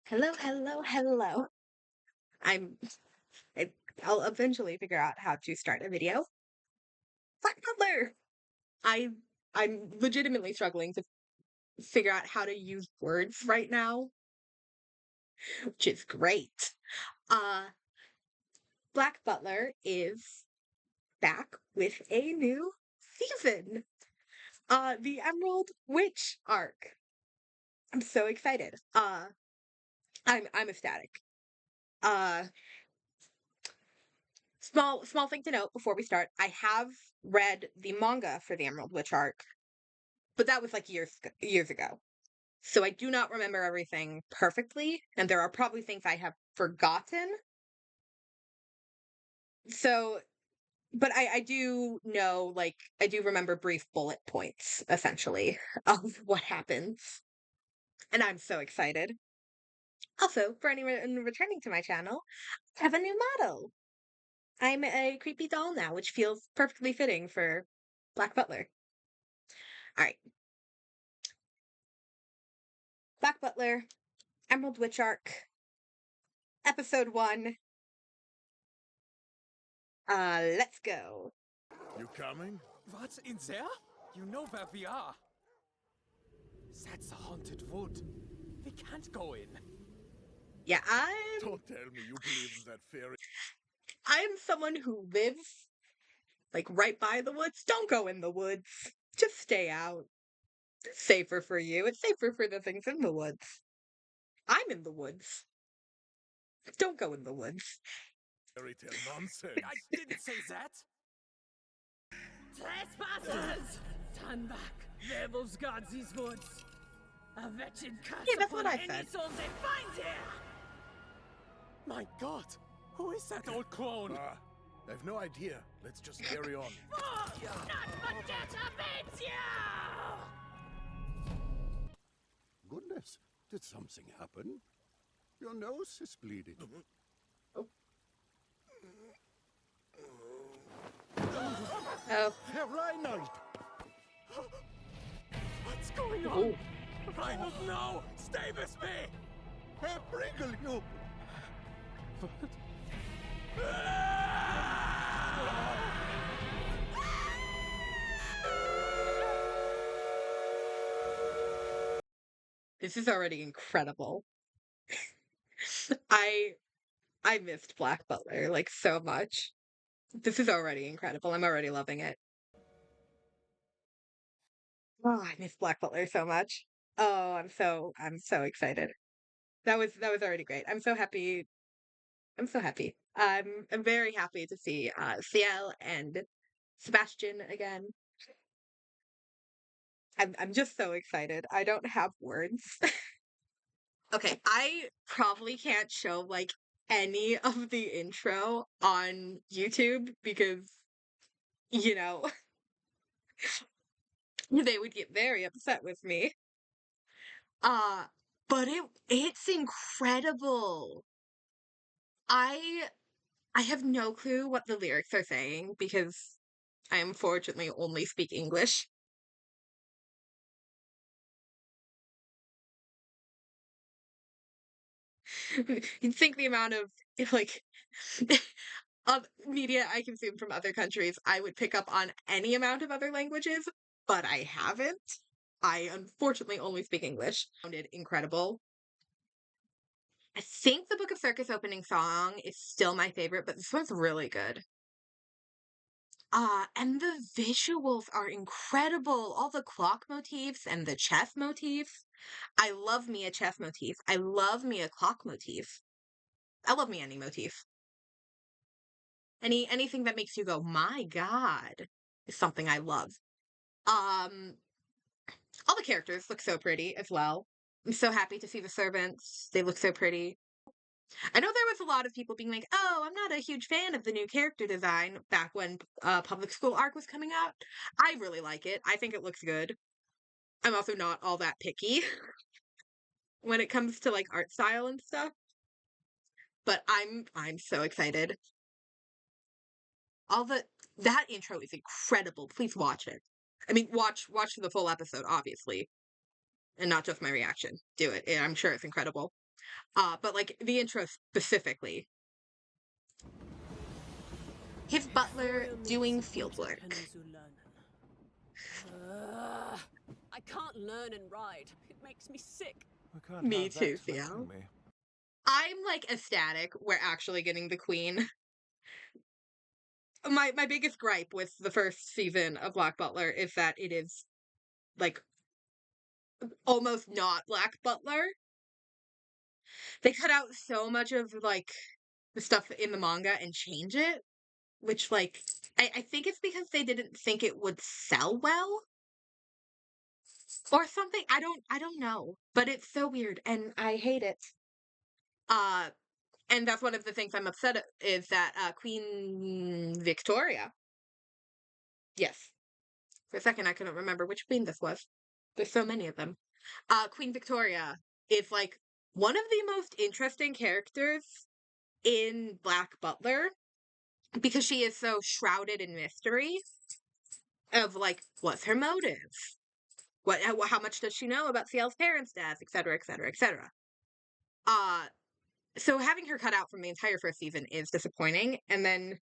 Hello, hello, hello. I'm I, I'll eventually figure out how to start a video. Black Butler. I I'm legitimately struggling to figure out how to use words right now, which is great. Uh Black Butler is back with a new season. The Emerald Witch arc. I'm so excited. I'm ecstatic. Uh small thing to note before we start. I have read the manga for the Emerald Witch arc, but that was like years ago. So I do not remember everything perfectly, and there are probably things I have forgotten. So, but I do know, like, I do remember brief bullet points, essentially, of what happens. And I'm so excited. Also, for anyone returning to my channel, I have a new model. I'm a creepy doll now, which feels perfectly fitting for Black Butler. All right, Black Butler, Emerald Witch Arc, Episode 1. Let's go. You coming? What, in there? You know where we are. That's a haunted wood. We can't go in. Yeah, I'm Don't tell me you believe in that fairy. I'm someone who lives like right by the woods. Don't go in the woods. Just stay out. It's safer for you. It's safer for the things in the woods. I'm in the woods. Don't go in the woods. Fairy tale nonsense. I didn't say that. Trespassers! Turn back! Werewolves guard these woods! A wretched curse Yeah, that's what upon I any said. soul they find here! My God, who is that old crone? I've no idea. Let's just carry on. Oh, not forget awaits you! Goodness, did something happen? Your nose is bleeding. Oh. Herr Reinhold! What's going on? Oh. Reinhold, no! Stay with me! Herr Pringle, you... This is already incredible. I I missed Black Butler like so much. This is already incredible. I'm already loving it. Oh, I miss Black Butler so much. Oh, I'm so excited. That was already great. I'm so happy. I'm so happy. I'm very happy to see Ciel and Sebastian again. I'm just so excited. I don't have words. Okay, I probably can't show like any of the intro on YouTube because you know they would get very upset with me. Uh but it's incredible. I I have no clue what the lyrics are saying because I unfortunately only speak English. You'd think the amount of like of media I consume from other countries, I would pick up on any amount of other languages, but I haven't. I unfortunately only speak English. Sounded incredible. I think the Book of Circus opening song is still my favorite, but this one's really good. And the visuals are incredible. All the clock motifs and the chess motifs. I love me a chess motif. I love me a clock motif. I love me any motif. Anything that makes you go, my God, is something I love. Um, all the characters look so pretty as well. I'm so happy to see the servants. They look so pretty. I know there was a lot of people being like, "Oh, I'm not a huge fan of the new character design." Back when Public School Arc was coming out, I really like it. I think it looks good. I'm also not all that picky when it comes to like art style and stuff. But I'm so excited. All that intro is incredible. Please watch it. I mean, watch the full episode, obviously, and not just my reaction. Do it. I'm sure it's incredible. But like the intro specifically. His butler doing field work. I can't learn and ride. It makes me sick. I can't Me have too, that Theo. rattling me. I'm like ecstatic we're actually getting the queen. My biggest gripe with the first season of Black Butler is that it is like almost not Black Butler. They cut out so much of like the stuff in the manga and change it, which like I think it's because they didn't think it would sell well or something. I don't know, but it's so weird and I hate it. Uh and that's one of the things I'm upset at is that Queen Victoria. Yes. For a second I couldn't remember which queen this was. There's so many of them. Queen Victoria is like one of the most interesting characters in Black Butler because she is so shrouded in mystery of like what's her motive, how much does she know about CL's parents' death, etc., etc., etc. So having her cut out from the entire first season is disappointing, and then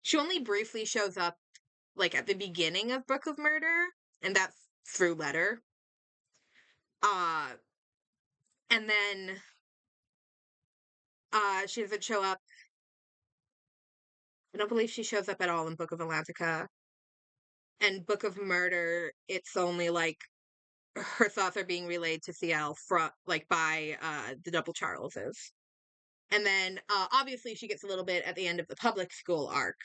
she only briefly shows up like at the beginning of Book of Murder, and that's through letter. Uh and then she doesn't show up. I don't believe she shows up at all in Book of Atlantica. And Book of Murder, it's only like her thoughts are being relayed to CL from like by the double Charleses. And then obviously she gets a little bit at the end of the public school arc.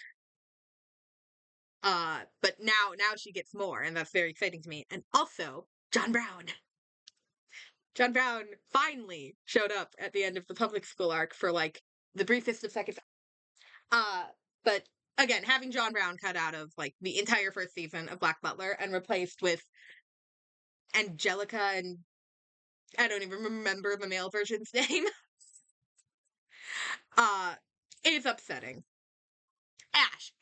But now she gets more, and that's very exciting to me. And also, John Brown. John Brown finally showed up at the end of the public school arc for like the briefest of seconds. But again, having John Brown cut out of like the entire first season of Black Butler and replaced with Angelica, and I don't even remember the male version's name. uh is upsetting.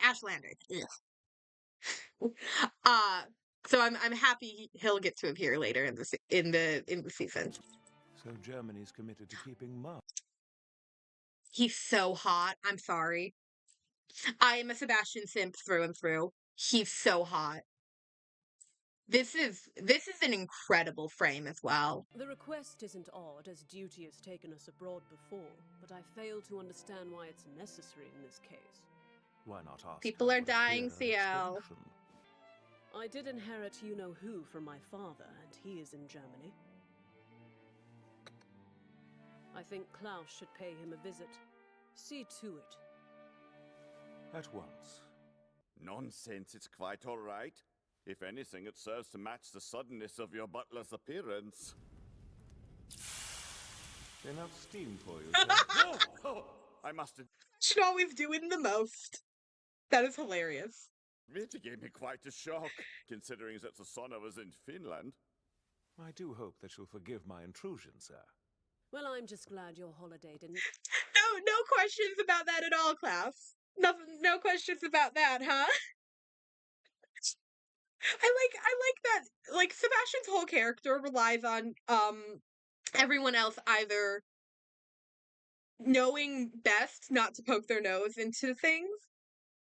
Ash Landry. uh so I'm happy he'll get to appear later in the season. So Germany's committed to keeping Mum. He's so hot. I'm sorry. I am a Sebastian simp through and through. He's so hot. This is an incredible frame as well. The request isn't odd, as duty has taken us abroad before, but I fail to understand why it's necessary in this case. Why not ask People her are for a dying, clearer CL. explanation? I did inherit you-know-who from my father, and he is in Germany. I think Klaus should pay him a visit. See to it. At once. Nonsense, it's quite all right. If anything, it serves to match the suddenness of your butler's appearance. Enough steam for you, sir? Oh, I must Should always doing the most. That is hilarious. admit it gave me quite a shock, considering that the sauna was in Finland. I do hope that you'll forgive my intrusion, sir. Well, I'm just glad your holiday didn't... No questions about that at all, Klaus. No questions about that, huh? I like that. Like Sebastian's whole character relies on everyone else either knowing best not to poke their nose into things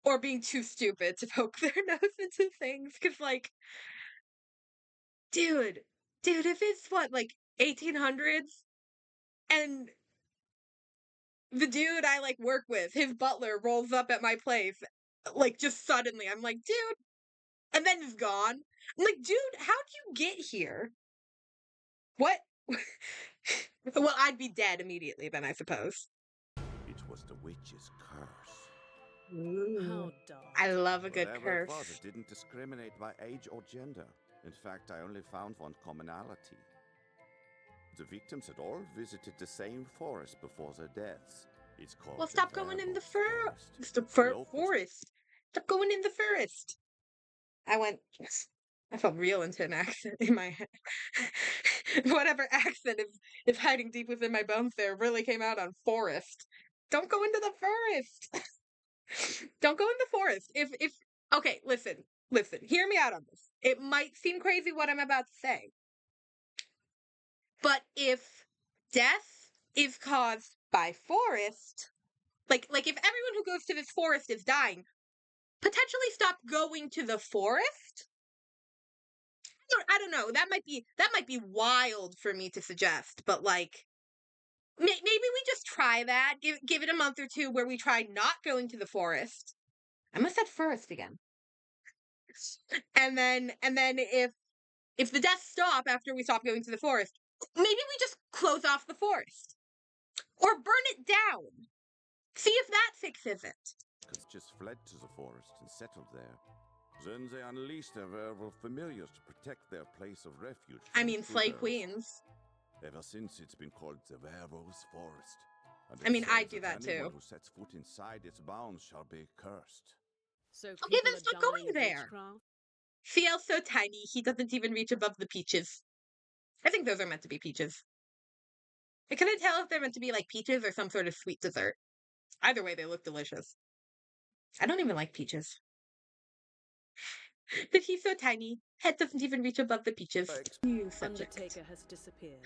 or being too stupid to poke their nose into things. Cause like, dude, if it's what, like 1800s and the dude I like work with, his butler rolls up at my place, like just suddenly, I'm like, dude, and then he's gone. I'm like, dude, how'd you get here? What? Well, I'd be dead immediately then, I suppose. It was the witch's curse. How dark. I love a good Whatever it curse. was, it didn't discriminate by age or gender. In fact, I only found one commonality. The victims had all visited the same forest before their deaths. It's called Well, the stop going in the Werewolf the Locals- forest. Stop going in the forest. I felt real into an accent in my head. Whatever accent is hiding deep within my bones there really came out on forest. Don't go into the forest. Don't go in the forest. If okay, listen, hear me out on this. It might seem crazy what I'm about to say. But if death is caused by forest, like if everyone who goes to this forest is dying, potentially stop going to the forest. I don't know. That might be wild for me to suggest, but like maybe we just try that. Give it a month or two where we try not going to the forest. I must said forest again. And then if the deaths stop after we stop going to the forest, maybe we just close off the forest or burn it down. See if that fixes it. Just fled to the forest and settled there. Then they unleashed their werewolf familiars to protect their place of refuge. I mean, Slay Queens. Ever since, it's been called the Werewolf's Forest. And I mean, it I says do that that anyone too. who sets foot inside its bounds shall be cursed. So Okay, people then are stop dying going of there. witchcraft? CL's so tiny, he doesn't even reach above the peaches. I think those are meant to be peaches. I couldn't tell if they're meant to be like peaches or some sort of sweet dessert. Either way, they look delicious. I don't even like peaches. But he's so tiny, head doesn't even reach above the peaches. You subject. Undertaker has disappeared.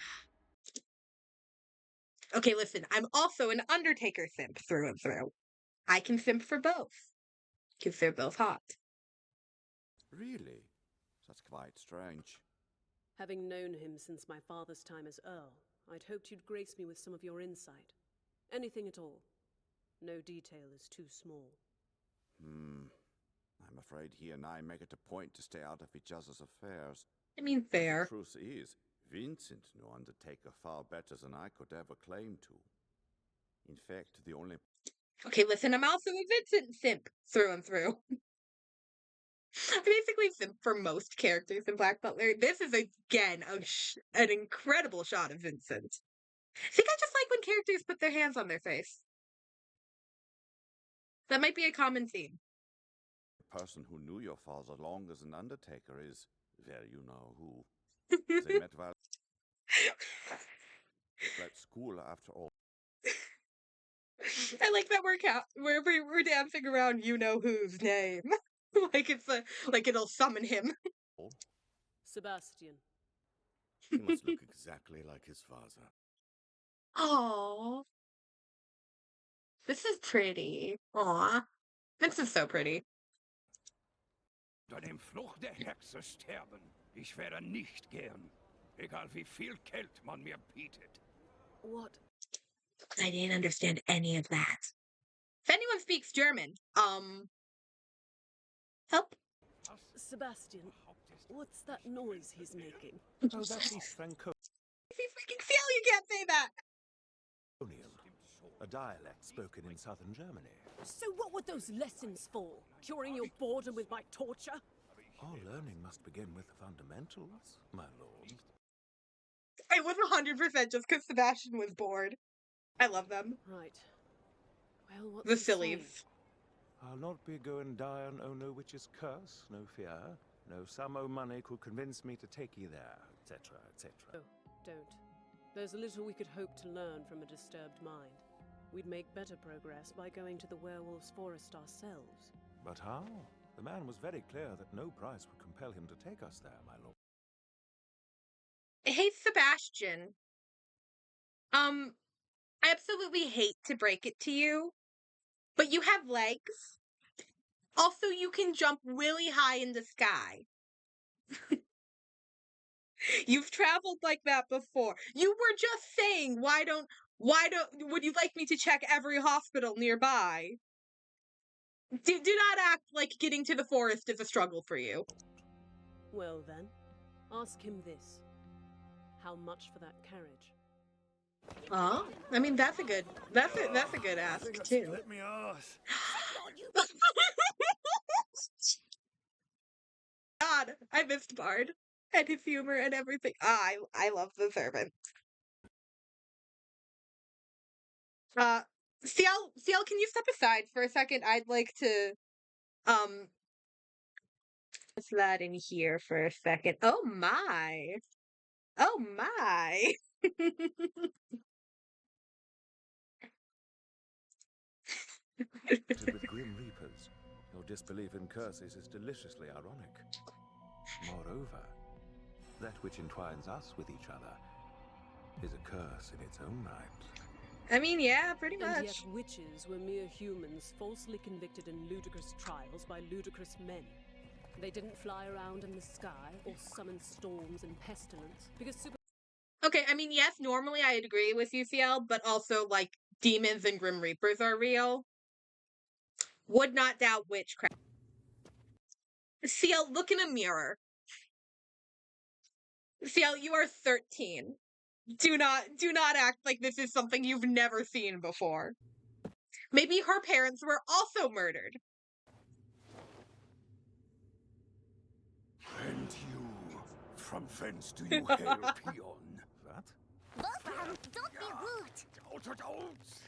Okay, listen, I'm also an Undertaker simp through and through. I can simp for both. Because they're both hot. Really? That's quite strange. Having known him since my father's time as Earl, I'd hoped you'd grace me with some of your insight. Anything at all. No detail is too small. I'm afraid he and I make it a point to stay out of each other's affairs. I mean, fair. The truth is, Vincent knew Undertaker far better than I could ever claim to. In fact, the only... Okay, listen, I'm also a Vincent simp through and through. I basically simp for most characters in Black Butler. This is, again, an incredible shot of Vincent. I think I just like when characters put their hands on their face. That might be a common theme. person who knew your father longer than Undertaker is, well, you know who. They met while at school after all. I like that we're dancing around you know whose name. like it'll summon him. Sebastian. He must look exactly like his father. Oh, this is pretty. Aw, this is so pretty. Unter dem Fluch der Hexe sterben. Ich werde nicht gern. Egal wie viel Geld man mir bietet. What? I didn't understand any of that. If anyone speaks German, help. Sebastian, what's that noise he's making? Oh, that's East Franconian, If you freaking feel, you can't say that. a dialect spoken in southern Germany. So what were those lessons for? Curing your boredom with my torture? All learning must begin with the fundamentals, my lord. It was 100% just because Sebastian was bored. I love them. Right. Well, what's The he saying? sillies. I'll not be go and die on oh no witch's curse, no fear. No sum o' money could convince me to take ye there, etc., etc. Oh, don't. There's little we could hope to learn from a disturbed mind. We'd make better progress by going to the werewolf's forest ourselves. But how? The man was very clear that no price would compel him to take us there, my lord. Hey, Sebastian. I absolutely hate to break it to you, but you have legs. Also, you can jump really high in the sky. You've traveled like that before. You were just saying, would you like me to check every hospital nearby? Do not act like getting to the forest is a struggle for you. Well then, ask him this. How much for that carriage? Oh, I mean that's a good ask too. Let me off. God, I missed Bard and his humor and everything. I love the servant. CL, can you step aside for a second? I'd like to put that in here for a second. Oh my. Oh my. With grim reapers, your disbelief in curses is deliciously ironic. Moreover, that which entwines us with each other is a curse in its own right. I mean, yeah, pretty And much. yet witches were mere humans falsely convicted in ludicrous trials by ludicrous men. They didn't fly around in the sky or summon storms and pestilence because Okay, I mean, yes, normally I'd agree with UCL, but also, like, demons and Grim Reapers are real. Would not doubt witchcraft. CL, look in a mirror. CL, you are 13. Do not act like this is something you've never seen before. Maybe her parents were also murdered. And you, from whence do you hail, peon? What? Wolfram, don't be rude.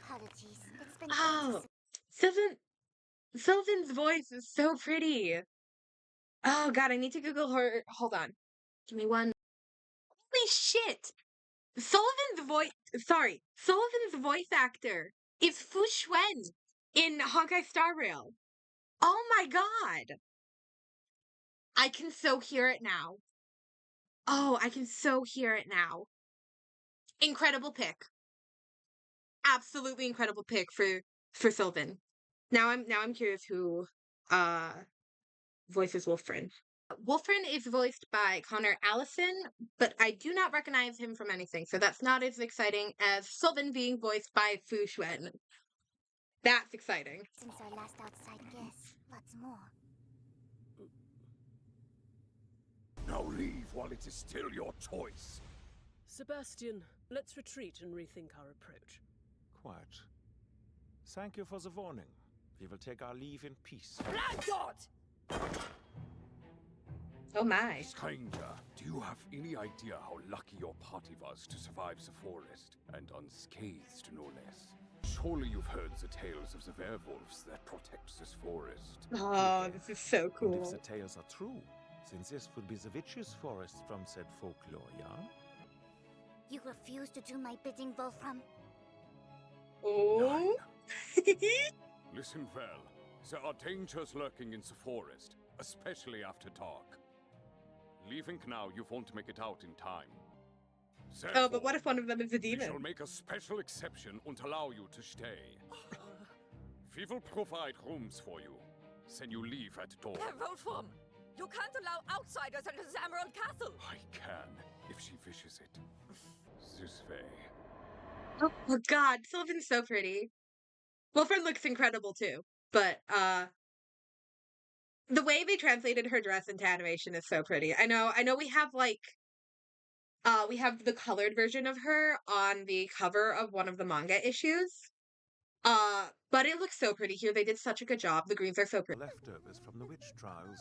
Apologies. It's been Oh, Sylvan's voice is so pretty. Oh god, I need to Google her. Hold on. Give me one. Holy shit! Sullivan's voice actor is Fu Xuan in Honkai Star Rail. Oh my god! I can so hear it now. Oh, I can so hear it now. Incredible pick. Absolutely incredible pick for Sylvan. Now I'm curious who voices Wolfrin. Wolfrin is voiced by Connor Allison, but I do not recognize him from anything, so that's not as exciting as Sylvan being voiced by Fu Xuan. That's exciting. since our last outside guess. What's more? Now leave while it is still your choice. Sebastian, let's retreat and rethink our approach. Quite. Thank you for the warning. We will take our leave in peace. Oh my. Stranger, do you have any idea how lucky your party was to survive the forest, and unscathed no less? Surely you've heard the tales of the werewolves that protect this forest. Oh, this is so And if cool. the tales are true, since this would be the witch's forest from said folklore, yeah? You refuse to do my bidding, Wolfram? Oh. Listen well. There are dangers lurking in the forest, especially after dark. Leaving now, you won't make it out in time. Oh, but what if one of them is a We shall demon? make a special exception and allow you to stay. We will provide rooms for you. Then you leave at dawn. Wolfram, you can't allow outsiders into the Emerald Castle. I can, if she wishes it. This way. Oh god, Sylvan's so pretty. Wolfrin looks incredible too, but the way they translated her dress into animation is so pretty. I know we have like we have the colored version of her on the cover of one of the manga issues. But it looks so pretty here. They did such a good job. The greens are so pretty. Leftovers from the witch trials.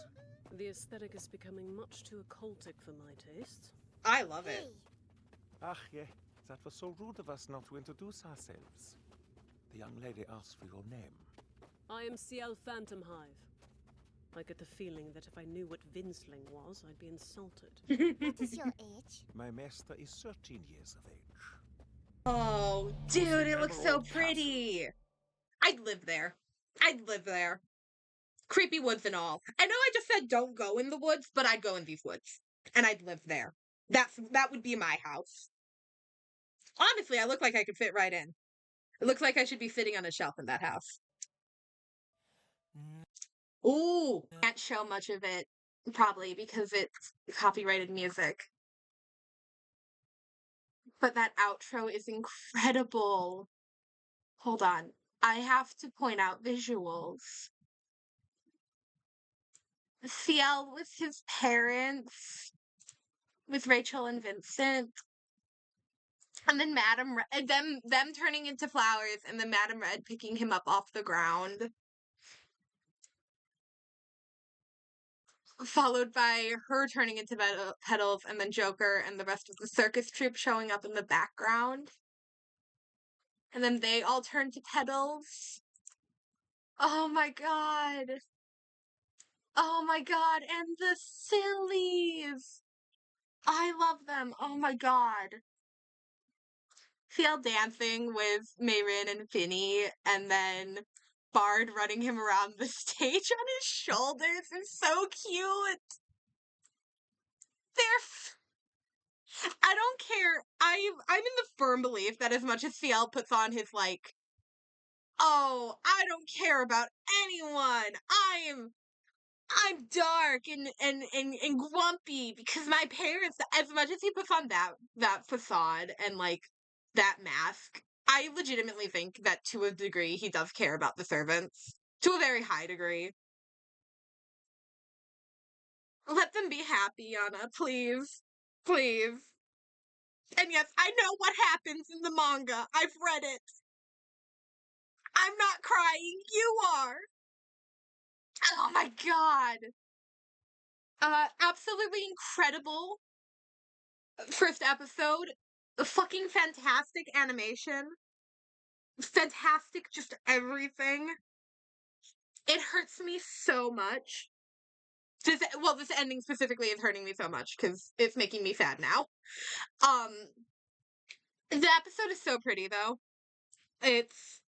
The aesthetic is becoming much too occultic for my tastes. I love it. Hey, Ach, yeah, that was so rude of us not to introduce ourselves. The young lady asked for your name. I am CL Phantom Hive. I get the feeling that if I knew what Vinsling was, I'd be insulted. what is your age? My master is 13 years of age. Oh, dude, it looks so pretty. I'd live there. I'd live there. Creepy woods and all. I know I just said don't go in the woods, but I'd go in these woods. And I'd live there. That would be my house. Honestly, I look like I could fit right in. It looks like I should be sitting on a shelf in that house. Ooh, can't show much of it, probably because it's copyrighted music. But that outro is incredible. Hold on. I have to point out visuals. CL with his parents, with Rachel and Vincent. And then Madame Red, them turning into flowers, and then Madame Red picking him up off the ground. Followed by her turning into petals, and then Joker and the rest of the circus troupe showing up in the background. And then they all turn to petals. Oh my god. Oh my god, and the sillies. I love them. Oh my god. CL dancing with Mayrin and Finny, and then Bard running him around the stage on his shoulders is so cute. They're I don't care. I'm in the firm belief that as much as CL puts on his like, oh, I don't care about anyone. I'm dark and grumpy because my parents, as much as he puts on that facade and like that mask, I legitimately think that to a degree he does care about the servants. To a very high degree. Let them be happy, Anna, please. Please. And yes, I know what happens in the manga. I've read it. I'm not crying. You are. Oh my god. Absolutely incredible first episode. Fucking fantastic animation. Fantastic just everything. It hurts me so much. This ending specifically is hurting me so much because it's making me sad now. Um, the episode is so pretty though. It's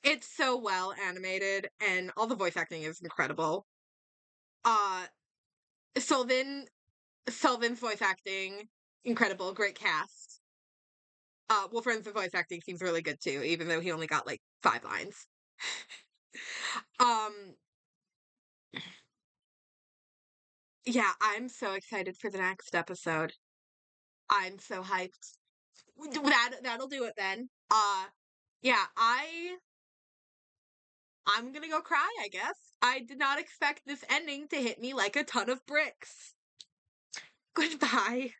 it's so well animated and all the voice acting is incredible. Uh, Sylvan's voice acting, incredible, great cast. Will Friends' voice acting seems really good too, even though he only got like 5 lines. um, yeah, I'm so excited for the next episode. I'm so hyped. That'll do it then. Yeah, I'm gonna go cry, I guess. I did not expect this ending to hit me like a ton of bricks. Goodbye.